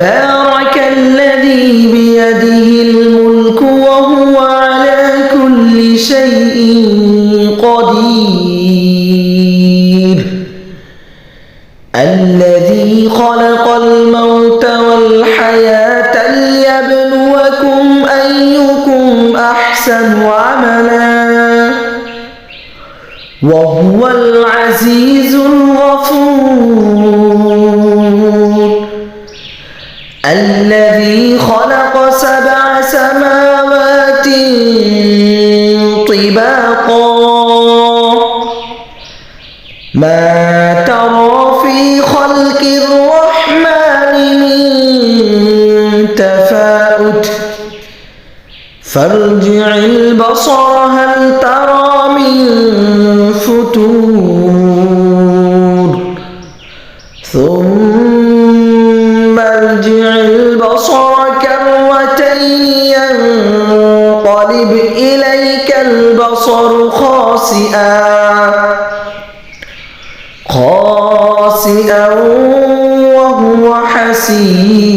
تبارك الذي بيده الملك وهو على كل شيء قدير الذي خلق الموت والحياة ليبلوكم أيكم أحسن عملا وهو العزيز الغفور الذي خلق 7 سماوات طباقا ما ترى في خلق الرحمن من تفاؤت فارجع البصر هل ترى من فتور ثم ارجع البصر كرتين ينقلب إليك البصر خاسئا وهو حسير